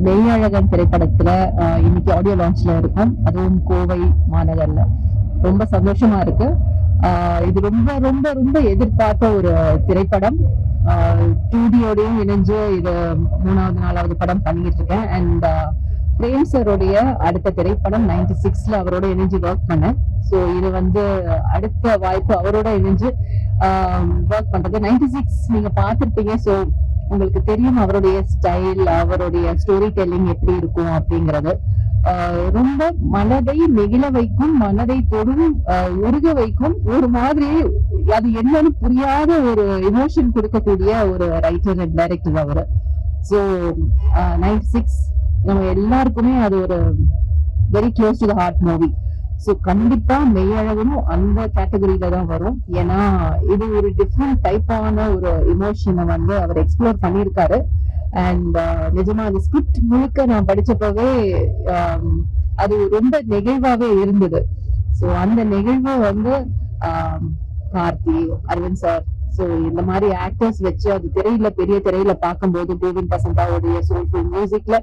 மெய்யழகன் திரைப்படத்துல இன்னைக்கு ஆடியோ லான்ச்ல இருக்கும், அதுவும் கோவை மாநகர்ல. ரொம்ப சந்தோஷமா இருக்கு. இது ரொம்ப ரொம்ப ரொம்ப எதிர்பார்த்த ஒரு திரைப்படம். 2Dயோடையும் இணைஞ்சு இது 3வது 4வது படம் பண்ணிட்டு இருக்கேன். அண்ட் பிரேம் சரோடைய அடுத்த திரைப்படம் 96ல அவரோட இணைஞ்சு ஒர்க் பண்ணேன். ஸோ இது அடுத்த வாய்ப்பு அவரோட இணைஞ்சு ஒர்க் பண்றது. 96 நீங்க பார்த்திருப்பீங்க. ஸோ உங்களுக்கு தெரியும் அவருடைய ஸ்டைல், அவருடைய ஸ்டோரி டெல்லிங் எப்படி இருக்கும் அப்படிங்கிறது. ரொம்ப மனதை நெகிழ வைக்கும், மனதை தொடும், உருக வைக்கும், ஒரு மாதிரி அது என்னன்னு புரியாத ஒரு எமோஷன் கொடுக்கக்கூடிய ஒரு ரைட்டர் அண்ட் டைரக்டர் அவரு. ஸோ 96 நம்ம எல்லாருக்குமே அது ஒரு very close to the heart movie. So கண்டிப்பா மெய்யழகனும் அந்த கேட்டகரியில தான் வரும். ஏன்னா இது ஒரு டிஃப்ரெண்ட் டைப்பான ஒரு எமோஷனை அவர் எக்ஸ்ப்ளோர் பண்ணியிருக்காரு. அண்ட் நிஜமா அந்த ஸ்கிரிப்ட் முழுக்க நான் படிச்சப்பவே அது ரொம்ப நெகிழ்வாவே இருந்தது. ஸோ அந்த நெகிழ்வு கார்த்தி, அரவிந்த் சார், ஸோ இந்த மாதிரி ஆக்டர்ஸ் வச்சு அது திரையில பெரிய திரையில பார்க்கும்போது கோவிந்த் வசந்தாவுடைய சோல்ஃபுல் மியூசிக்ல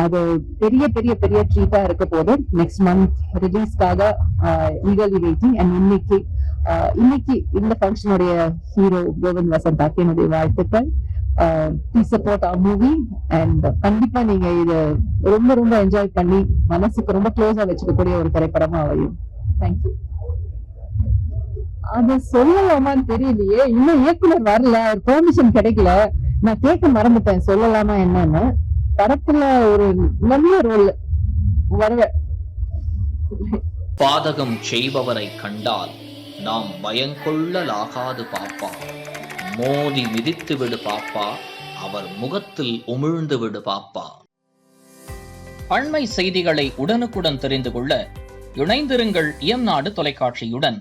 அது பெரிய பெரிய பெரிய ட்ரீட்டா இருக்க போது. நெக்ஸ்ட் மந்த் ரிலீஸ்க்காக ஈகர்லி வெயிட்டிங். அண்ட் இன்னைக்கு இந்த ஃபங்க்ஷனுடைய ஹீரோ கோவிந்த் வசந்தாக்கு என்னுடைய வாழ்த்துக்கள். Please support our movie. And கண்டிப்பா நீங்க இது ரொம்ப ரொம்ப என்ஜாய் பண்ணி மனசுக்கு ரொம்ப க்ளோஸா வச்சுக்கக்கூடிய ஒரு திரைப்படமா அமையும். தேங்க்யூ. அது சொல்லலாமான்னு தெரியலையே, இன்னும் இயக்குனர் வரல, ஒரு பெர்மிஷன் கிடைக்கல. நான் கேட்க மறந்துட்டேன் சொல்லலாமா என்னன்னு. படத்துல ஒரு நல்ல ரோல் வருவேன். பாதகம் செய்பவரை கண்டால் நாம் பயங்கொள்ளலாகாது பாப்பா, மோதி மிதித்து விடு பாப்பா, அவர் முகத்தில் உமிழ்ந்து விடு பாப்பா. அண்மை செய்திகளை உடனுக்குடன் தெரிந்து கொள்ள இணைந்திருங்கள் இயம்நாடு தொலைக்காட்சியுடன்.